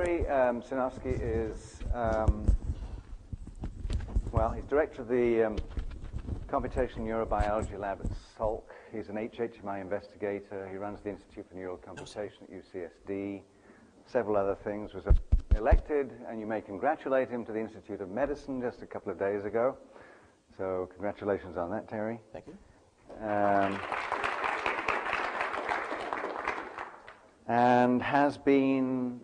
Terry Sejnowski is, well, he's director of the Computational Neurobiology Lab at Salk. He's an HHMI investigator. He runs the Institute for Neural Computation at UCSD. Several other things. Was elected, and you may congratulate him, to the Institute of Medicine just a couple of days ago. So congratulations on that, Terry. Thank you. And has been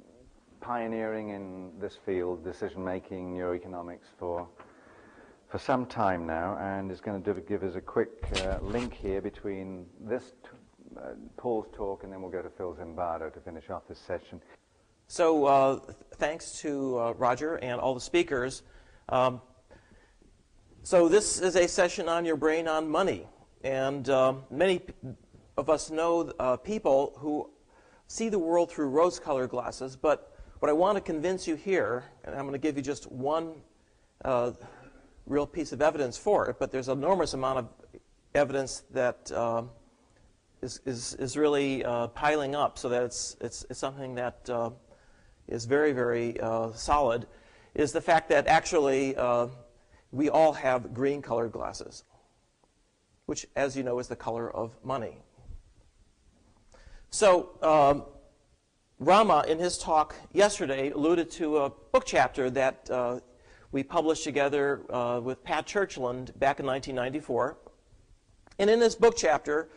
pioneering in this field, decision-making, neuroeconomics, for some time now, and is going to give us a quick link here between this Paul's talk, and then we'll go to Phil Zimbardo to finish off this session. So thanks to Roger and all the speakers. So this is a session on your brain on money, and many of us know people who see the world through rose-colored glasses, but what I want to convince you here, and I'm going to give you just one real piece of evidence for it, but there's an enormous amount of evidence that is really piling up, so that it's something that is very, very solid, is the fact that actually we all have green-colored glasses, which, as you know, is the color of money. So Rama, in his talk yesterday, alluded to a book chapter that we published together with Pat Churchland back in 1994. And in this book chapter,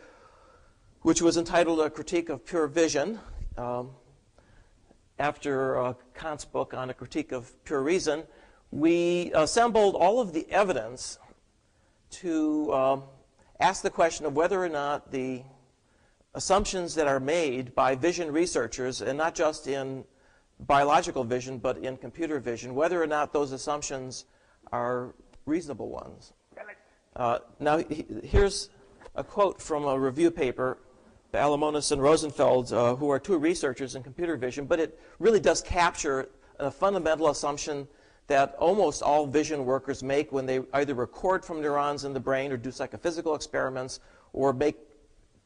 which was entitled A Critique of Pure Vision, after Kant's book on A Critique of Pure Reason, we assembled all of the evidence to ask the question of whether or not the assumptions that are made by vision researchers, and not just in biological vision, but in computer vision, whether or not those assumptions are reasonable ones. Now, here's a quote from a review paper by Alamonis and Rosenfeld, who are two researchers in computer vision, but it really does capture a fundamental assumption that almost all vision workers make when they either record from neurons in the brain or do psychophysical experiments or make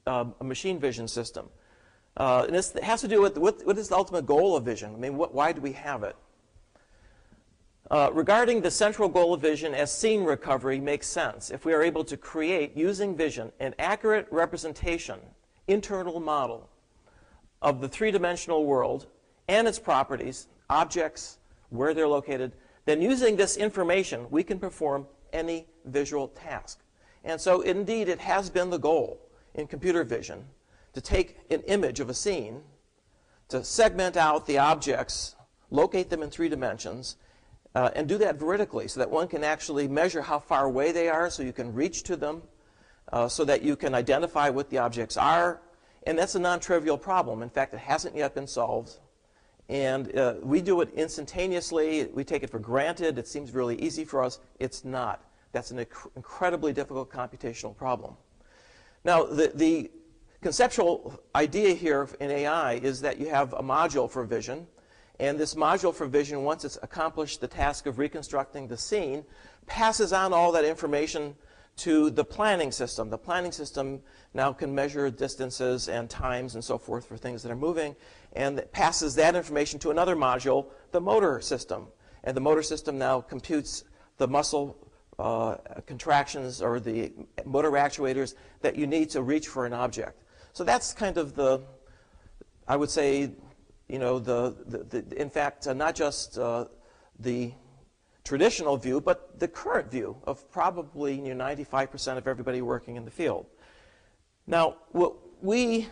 a machine vision system. And this has to do with what is the ultimate goal of vision? I mean, why do we have it? Regarding the central goal of vision as scene recovery makes sense if we are able to create, using vision, an accurate representation, internal model of the three-dimensional world and its properties, objects, where they're located. Then using this information, we can perform any visual task. And so indeed, it has been the goal in computer vision to take an image of a scene, to segment out the objects, locate them in 3 dimensions, and do that vertically so that one can actually measure how far away they are so you can reach to them, so that you can identify what the objects are. And that's a non-trivial problem. In fact, it hasn't yet been solved. And we do it instantaneously. We take it for granted. It seems really easy for us. It's not. That's an incredibly difficult computational problem. Now, the conceptual idea here in AI is that you have a module for vision. And this module for vision, once it's accomplished the task of reconstructing the scene, passes on all that information to the planning system. The planning system now can measure distances and times and so forth for things that are moving, and it passes that information to another module, the motor system. And the motor system now computes the muscle contractions or the motor actuators that you need to reach for an object. So that's kind of the, I would say, you know, in fact, not just the traditional view, but the current view of probably 95% of everybody working in the field. Now, what we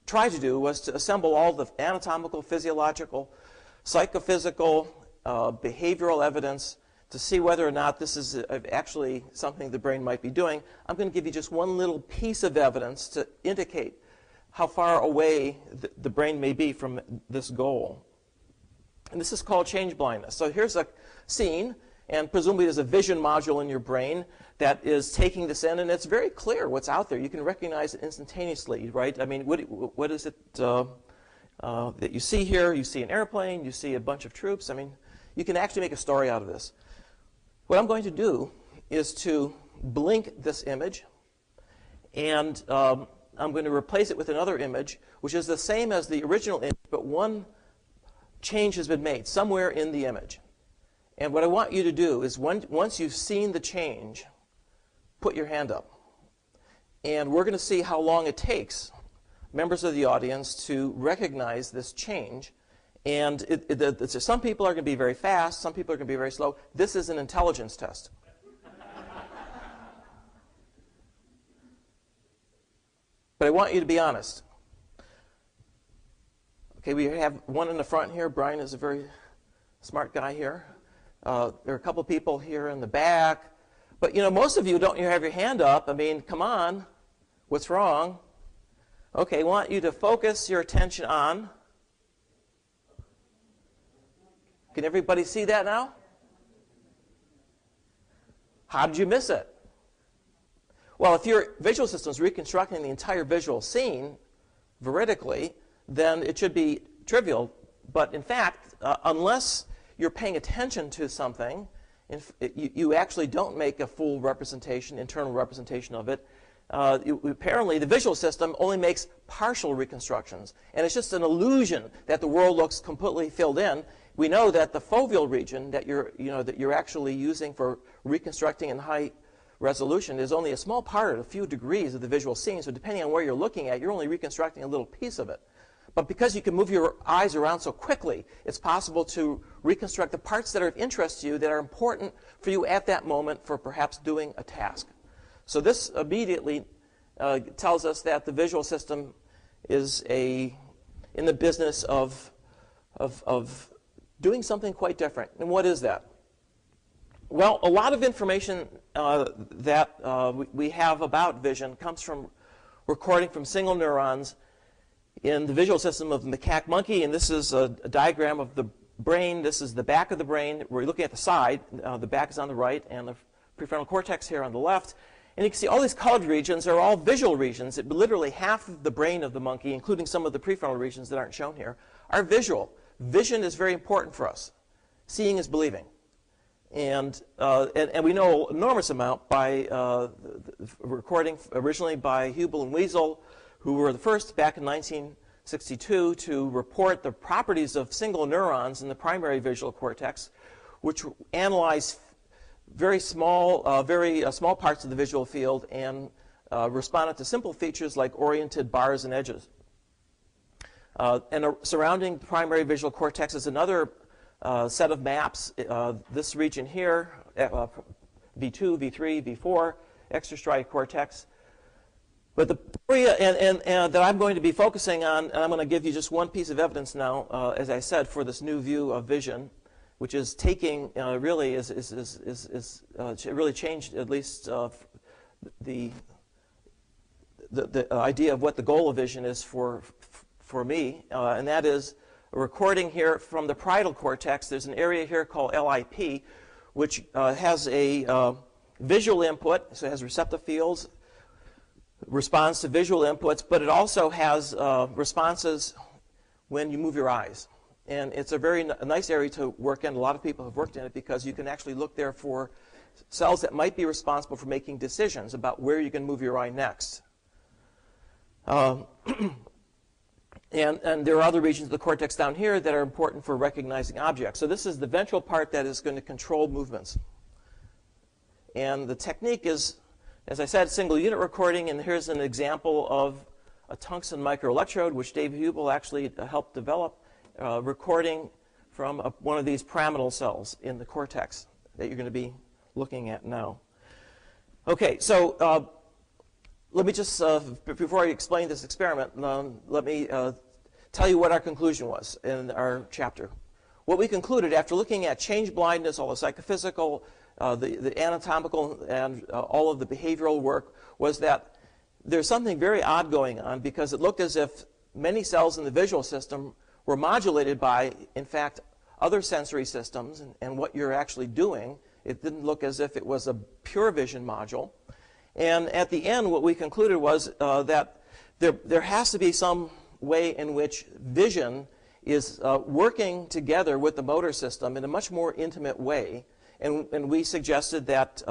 tried to do was to assemble all the anatomical, physiological, psychophysical, behavioral evidence to see whether or not this is actually something the brain might be doing. I'm going to give you just one little piece of evidence to indicate how far away the brain may be from this goal. And this is called change blindness. So here's a scene, and presumably there's a vision module in your brain that is taking this in, and it's very clear what's out there. You can recognize it instantaneously, right? I mean, what is it that you see here? You see an airplane, you see a bunch of troops. I mean, you can actually make a story out of this. What I'm going to do is to blink this image, and I'm going to replace it with another image, which is the same as the original image, but one change has been made somewhere in the image. And what I want you to do is once you've seen the change, put your hand up. And we're going to see how long it takes members of the audience to recognize this change. And some people are going to be very fast, some people are going to be very slow. This is an intelligence test. But I want you to be honest. Okay, we have one in the front here. Brian is a very smart guy here. There are a couple people here in the back. But, you know, most of you don't have your hand up. I mean, come on. What's wrong? Okay, I want you to focus your attention on. Can everybody see that now? How did you miss it? Well, if your visual system is reconstructing the entire visual scene veridically, then it should be trivial. But in fact, unless you're paying attention to something, you actually don't make a full representation, internal representation of it. Apparently, the visual system only makes partial reconstructions. And it's just an illusion that the world looks completely filled in. We know that the foveal region that you're actually using for reconstructing in high resolution is only a small part, a few degrees of the visual scene. So depending on where you're looking at, you're only reconstructing a little piece of it. But because you can move your eyes around so quickly, it's possible to reconstruct the parts that are of interest to you, that are important for you at that moment for perhaps doing a task. So this immediately tells us that the visual system is in the business of doing something quite different. And what is that? Well, a lot of information that we have about vision comes from recording from single neurons in the visual system of the macaque monkey. And this is a diagram of the brain. This is the back of the brain. We're looking at the side. The back is on the right, and the prefrontal cortex here on the left. And you can see all these colored regions are all visual regions. Literally half of the brain of the monkey, including some of the prefrontal regions that aren't shown here, are visual. Vision is very important for us. Seeing is believing. And we know an enormous amount by recording originally by Hubel and Wiesel, who were the first back in 1962 to report the properties of single neurons in the primary visual cortex, which analyze very small parts of the visual field and responded to simple features like oriented bars and edges. And surrounding the primary visual cortex is another set of maps. This region here, V2, V3, V4, extrastriate cortex. But the area and that I'm going to be focusing on, and I'm going to give you just one piece of evidence now, as I said, for this new view of vision, which is taking really really changed at least the idea of what the goal of vision is for me, and that is a recording here from the parietal cortex. There's an area here called LIP, which has a visual input, so it has receptive fields, responds to visual inputs, but it also has responses when you move your eyes. And it's a very nice area to work in. A lot of people have worked in it because you can actually look there for cells that might be responsible for making decisions about where you can move your eye next. And there are other regions of the cortex down here that are important for recognizing objects. So this is the ventral part that is going to control movements. And the technique is, as I said, single unit recording. And here's an example of a tungsten microelectrode, which Dave Hubel actually helped develop, recording from one of these pyramidal cells in the cortex that you're going to be looking at now. Okay, so let me just, before I explain this experiment, let me tell you what our conclusion was in our chapter. What we concluded after looking at change blindness, all the psychophysical, the anatomical, and all of the behavioral work, was that there's something very odd going on, because it looked as if many cells in the visual system were modulated by, in fact, other sensory systems and what you're actually doing. It didn't look as if it was a pure vision module. And at the end, what we concluded was that there has to be some way in which vision is working together with the motor system in a much more intimate way. And we suggested that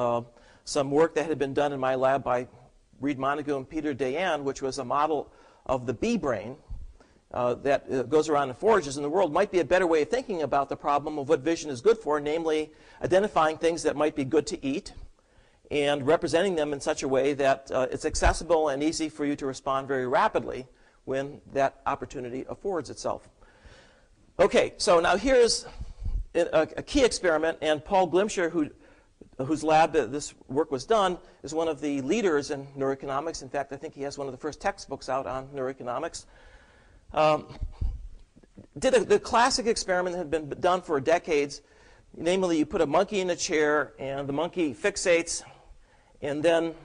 some work that had been done in my lab by Reed Montague and Peter Dayan, which was a model of the bee brain, that goes around and forages in the world might be a better way of thinking about the problem of what vision is good for, namely identifying things that might be good to eat and representing them in such a way that it's accessible and easy for you to respond very rapidly when that opportunity affords itself. Okay, so now here's a key experiment, and Paul Glimcher, whose lab this work was done, is one of the leaders in neuroeconomics. In fact, I think he has one of the first textbooks out on neuroeconomics. Did the classic experiment that had been done for decades. Namely, you put a monkey in a chair, and the monkey fixates, and then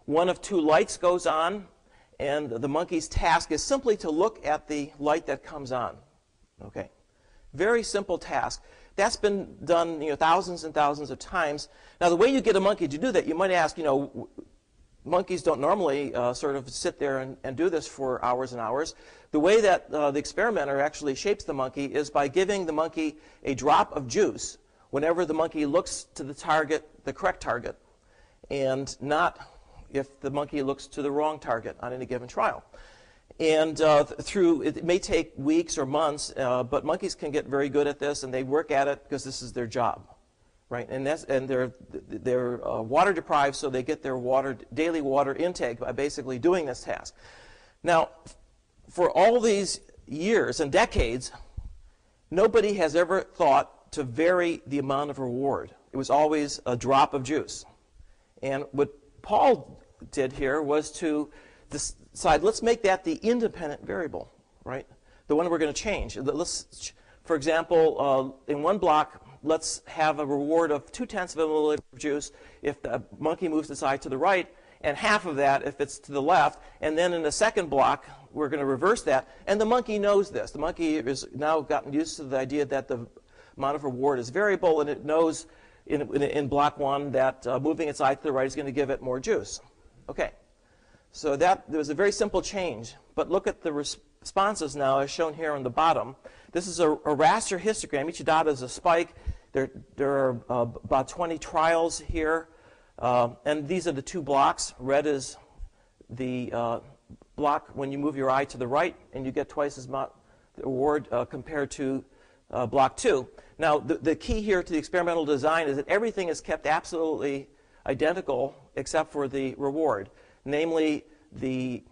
one of two lights goes on, and the monkey's task is simply to look at the light that comes on. Okay, very simple task. That's been done, thousands and thousands of times. Now, the way you get a monkey to do that, you might ask, monkeys don't normally sort of sit there and do this for hours and hours. The way that the experimenter actually shapes the monkey is by giving the monkey a drop of juice whenever the monkey looks to the target, the correct target, and not if the monkey looks to the wrong target on any given trial. And it may take weeks or months, but monkeys can get very good at this, and they work at it because this is their job, right? And they're water deprived, so they get their daily water intake by basically doing this task. Now, for all these years and decades, nobody has ever thought to vary the amount of reward. It was always a drop of juice. And what Paul did here was to decide, let's make that the independent variable, right? The one we're going to change. For example, in one block, let's have a reward of 0.2 milliliters of juice if the monkey moves its eye to the right, and half of that if it's to the left. And then in the second block, we're going to reverse that. And the monkey knows this. The monkey has now gotten used to the idea that the amount of reward is variable, and it knows in block one that moving its eye to the right is going to give it more juice. Okay. So there was a very simple change. But look at the responses now as shown here on the bottom. This is a raster histogram. Each dot is a spike. There are about 20 trials here. And these are the two blocks. Red is the block when you move your eye to the right, and you get twice as much reward compared to block 2. Now, the key here to the experimental design is that everything is kept absolutely identical except for the reward. Namely, the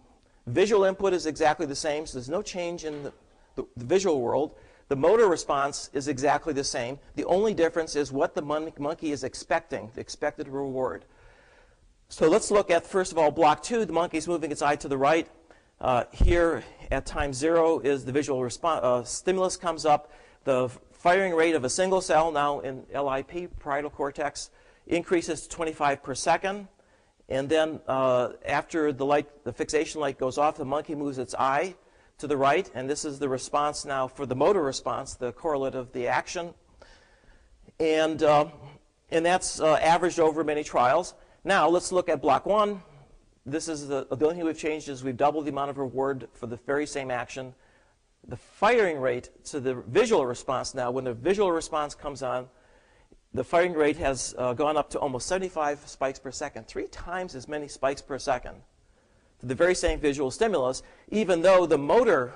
visual input is exactly the same, so there's no change in the visual world. The motor response is exactly the same. The only difference is what the monkey is expecting, the expected reward. So let's look at, first of all, block 2. The monkey's moving its eye to the right. Here at time 0 is the visual response. Stimulus comes up. The firing rate of a single cell, now in LIP, parietal cortex, increases to 25 per second. And then after the fixation light goes off, the monkey moves its eye to the right, and this is the response now for the motor response, the correlate of the action. And that's averaged over many trials. Now let's look at block 1. This is the only thing we've changed is we've doubled the amount of reward for the very same action. The firing rate to the visual response now, when the visual response comes on, the firing rate has gone up to almost 75 spikes per second, 3 times as many spikes per second to the very same visual stimulus, even though the motor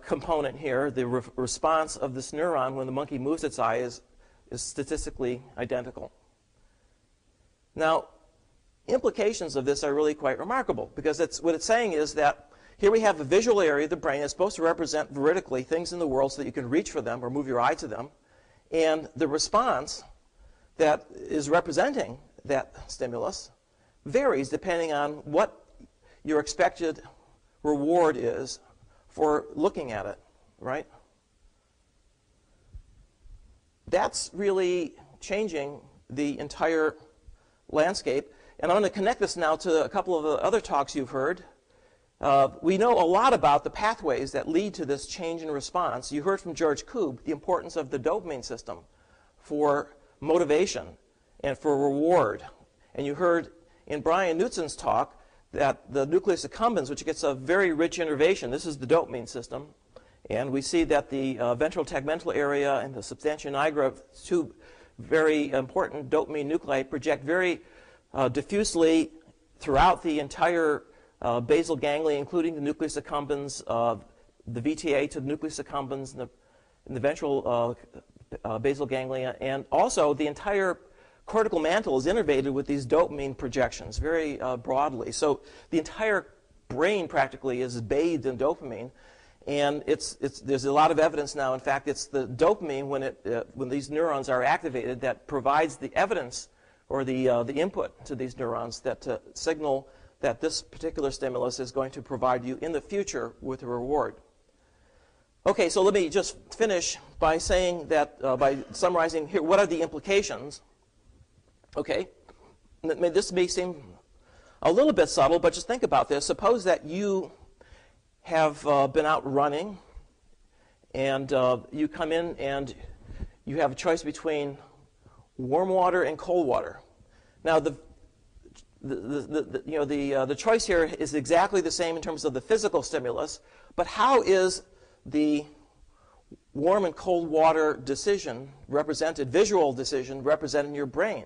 component here, the response of this neuron when the monkey moves its eye is statistically identical. Now, implications of this are really quite remarkable, because what it's saying is that here we have a visual area of the brain that's supposed to represent veridically things in the world so that you can reach for them or move your eye to them. And the response that is representing that stimulus varies depending on what your expected reward is for looking at it, right? That's really changing the entire landscape. And I'm going to connect this now to a couple of the other talks you've heard. We know a lot about the pathways that lead to this change in response. You heard from George Koob the importance of the dopamine system for motivation and for reward. And you heard in Brian Knudsen's talk that the nucleus accumbens, which gets a very rich innervation, this is the dopamine system. And we see that the ventral tegmental area and the substantia nigra, two very important dopamine nuclei, project very diffusely throughout the entire basal ganglia, including the nucleus accumbens, the VTA to the nucleus accumbens in the ventral basal ganglia, and also the entire cortical mantle is innervated with these dopamine projections very broadly. So the entire brain practically is bathed in dopamine, and there's a lot of evidence now. In fact, it's the dopamine when these neurons are activated that provides the evidence or the input to these neurons that signal that this particular stimulus is going to provide you in the future with a reward. Okay, so let me just finish by saying that, by summarizing here, what are the implications? Okay, this may seem a little bit subtle, but just think about this. Suppose that you have been out running, and you come in and you have a choice between warm water and cold water. Now, the choice here is exactly the same in terms of the physical stimulus, but how is the warm and cold water decision represented, visual decision represented in your brain?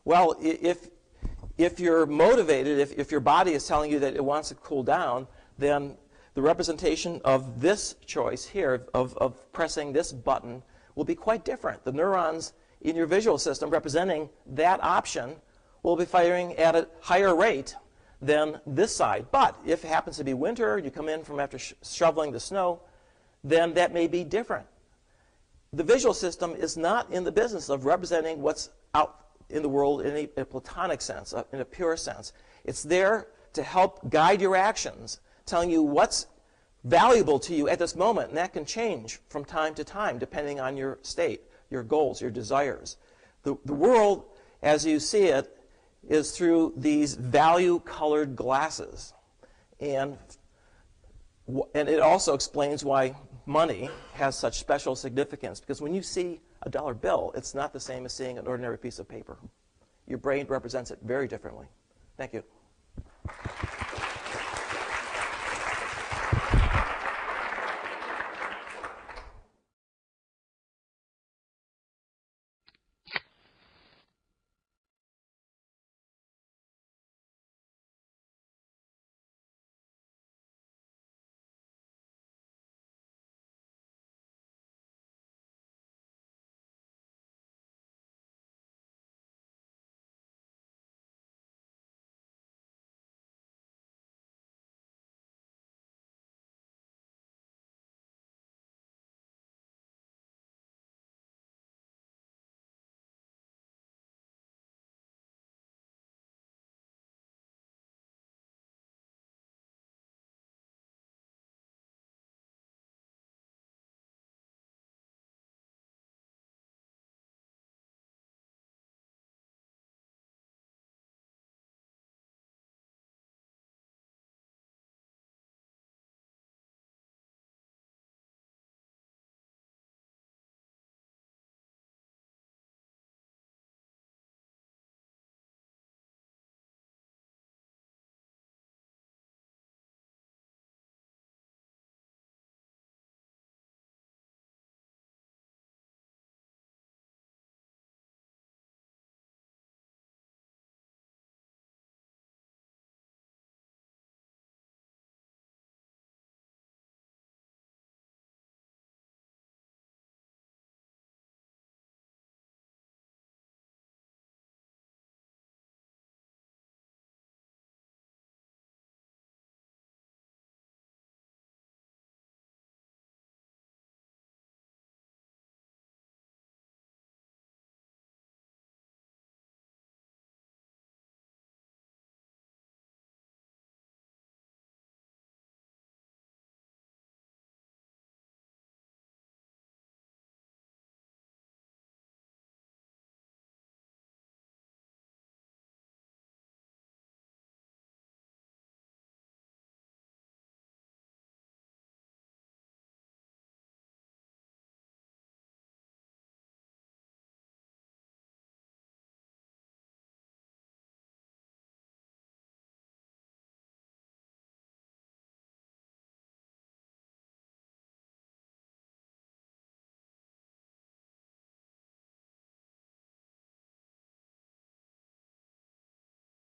Well, if you're motivated, if your body is telling you that it wants to cool down, then the representation of this choice here, of pressing this button, will be quite different. The neurons in your visual system representing that option will be firing at a higher rate than this side. But if it happens to be winter, you come in from after shoveling the snow, then that may be different. The visual system is not in the business of representing what's out in the world in a platonic sense, in a pure sense. It's there to help guide your actions, telling you what's valuable to you at this moment, and that can change from time to time depending on your state, your goals, your desires. The world, as you see it, is through these value-colored glasses. And it also explains why money has such special significance, because when you see a dollar bill, it's not the same as seeing an ordinary piece of paper. Your brain represents it very differently. Thank you.